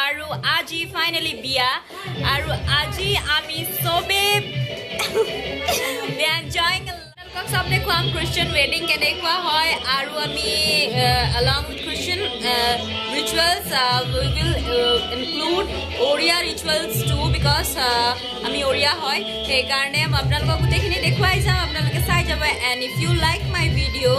Aru Aji finally Bia. Aru Aji Ami Sobe. They are enjoying sabne ko am Christian wedding ke dekwa hoy. Aru ami along with Christian rituals we will include Oriya rituals too because ami Oriya hoy. Hey karne am apnalok gute khini dekhwai jam apnaloke sai jaba and if you like my video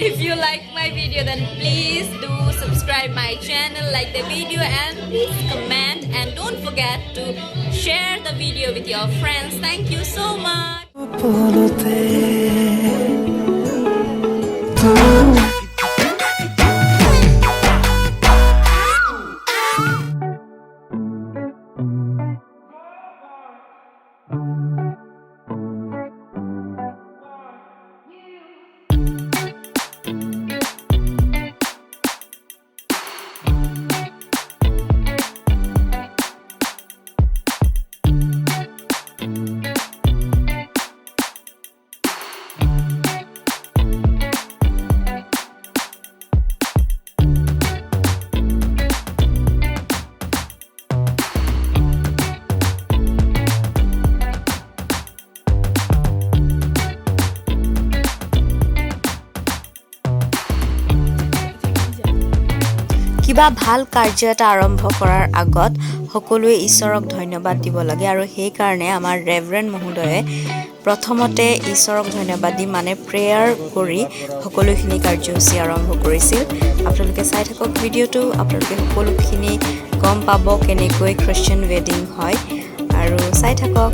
if you like my video then please do subscribe my channel, like the video and please comment and don't forget to share the video with your friends. Thank you so much. কিবা ভাল কাৰ্য এটা আৰম্ভ কৰাৰ আগত সকলোৱে ঈশ্বৰক ধন্যবাদ দিব লাগে আৰু সেই কাৰণে আমাৰ ৰেভাৰেণ্ড মহোদয়ে প্ৰথমতে ঈশ্বৰক ধন্যবাদ দি মানে প্ৰেয়াৰ কৰি সকলোখিনি কাৰ্যসূচী আৰম্ভ কৰিছিল আপোনালোকে চাই থাকক ভিডিঅ'টো আপোনালোকে সকলোখিনি গম পাব কেনেকৈ খ্ৰীষ্টিয়ান ৱেডিং হয় আৰু চাই থাকক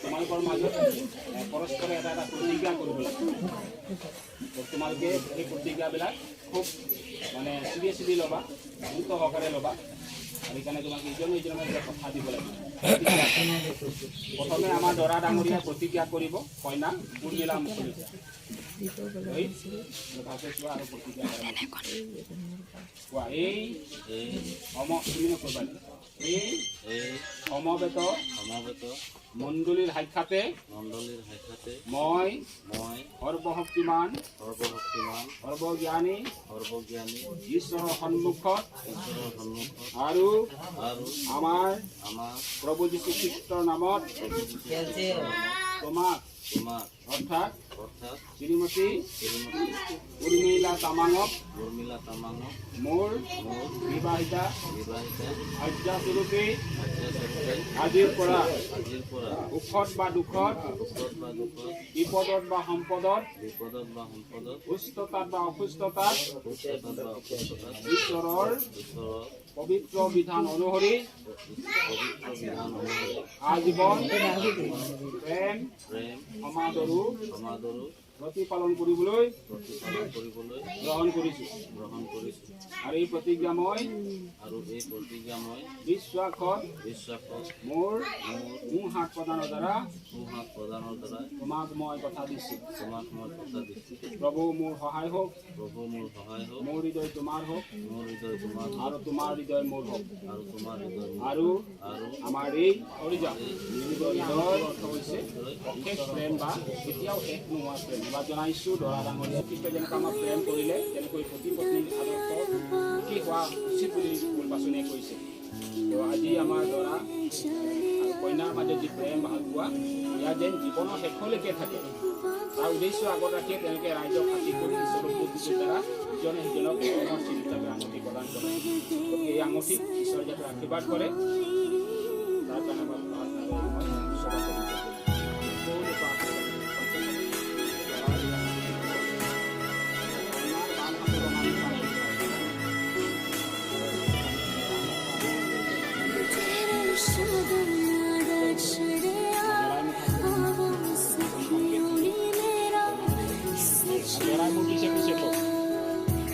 তোমালোকৰ মাজত পৰস্পৰে এটা এটা প্ৰতিজ্ঞা কৰিব লাগে তোমালোকে এই প্ৰতিজ্ঞাবিলাক খুব মানে চিৰিয়াছলি ল'বা গুৰুত্ব সহকাৰে ল'বা আৰু সেইকাৰণে তোমালোকে ইজনে ইজনৰ কথা দিব লাগিব প্ৰথমে আমাৰ দৰা ডাঙৰীয়া প্ৰতিজ্ঞা কৰিব কইনা উৰ্মিলা মুখলৈ এই সমবেত মণ্ডলীৰ সাক্ষাতে মই সৰ্বশক্তিমান সৰ্বজ্ঞানী ঈশ্বৰৰ সন্মুখত আৰু আমাৰ প্ৰভু যীশু খ্ৰীষ্টৰ নামত তোমাক অৰ্থাৎ শ্ৰীমতী উৰ্মিলা তামাঙক মোৰ বিবাহিতা আজ্ঞাস্বৰূপে আজিৰ পৰা সুখত বা দুখত বিপদত বা সম্পদত সুস্থতাত বা অসুস্থতাত ঈশ্বৰৰ পবিত্ৰ বিধান অনুসৰি আজীৱন প্ৰেম সমাদৰো প্ৰতিপালন কৰিবলৈ গ্ৰহণ কৰিছোঁ আৰু এই প্ৰতিজ্ঞা মই বিশ্বাসত মোৰ হাত প্ৰদানৰ দ্বাৰা তোমাক মই কথা দিছোঁ। প্ৰভু মোৰ সহায় হওক, মোৰ হৃদয় তোমাৰ হওক আৰু তোমাৰ হৃদয় মোৰ হওক আৰু আমাৰ এই অৰিয়া হৃদয়ৰ অৰ্থ হৈছে অশেষ প্ৰেম বা কেতিয়াও শেষ নোহোৱা প্ৰেম। বা জনাইছোঁ দৰা ডাঙৰীয়া খ্ৰীষ্টই যেনেকৈ আমাক প্ৰেম কৰিলে তেনেকৈ পতি পত্নীৰ আদৰ্শ সুখী হোৱা উচিত বুলি মূল বাছনিয়ে কৈছে। তো আজি আমাৰ দৰা আৰু কইনাৰ মাজত যি প্ৰেম ভাল পোৱা ইয়াৰ যেন জীৱনৰ শেষলৈকে থাকে তাৰ উদ্দেশ্য আগত ৰাখিয়ে তেওঁলোকে ৰাইজক সাক্ষী কৰি ঈশ্বৰৰ প্ৰতিটোৰ দ্বাৰা ইজনে সিজনক প্ৰেমৰ চিন হিচাপে আঙুঠি প্ৰদান কৰে। গতিকে এই আঙুঠিত ঈশ্বৰে যাতে আশীৰ্বাদ কৰে তাৰ কাৰণে মই প্ৰাৰ্থনা কৰি মই ঈশ্বৰক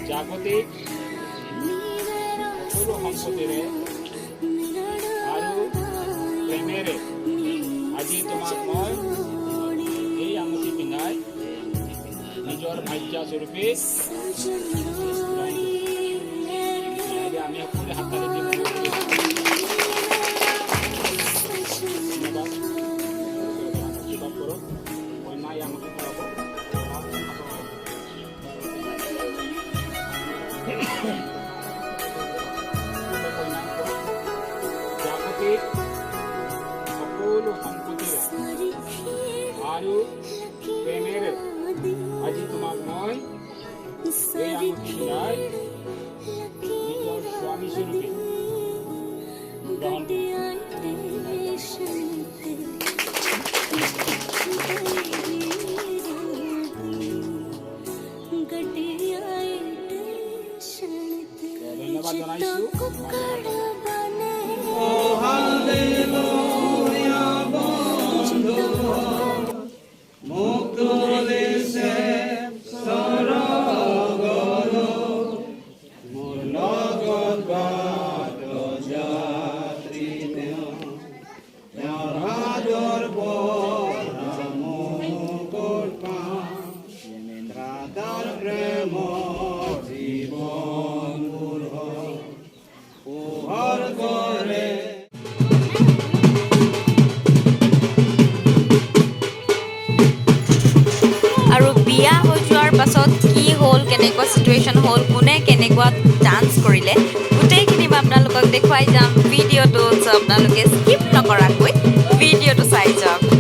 জাগতিক সকলো সম্পত্তিৰে আৰু প্ৰেমেৰে আজি তোমাক মই এই আঙুঠি পিন্ধাই নিজৰ ভাগ্য স্বৰূপে আমি সকলোৱে হাততালি দি আশীৰ্বাদ কৰোঁ। কন্যাই আঙুঠি পৰাব জাগতিক সকলো সম্পত্তিৰে আৰু প্ৰেমেৰে আজি তোমাক মই এই আঙুঠি পিন্ধাই নিজৰ স্বামী স্বৰূপে গ্ৰহণ ধন্যবাদ জনাইছোঁ। বিয়া হৈ যোৱাৰ পাছত কি হ'ল, কেনেকুৱা চিটুৱেশ্যন হ'ল, কোনে কেনেকুৱা ডান্স কৰিলে, গোটেইখিনি মই আপোনালোকক দেখুৱাই যাম ভিডিঅ'টো। আপোনালোকে স্কিপ নকৰাকৈ ভিডিঅ'টো চাই যাওক।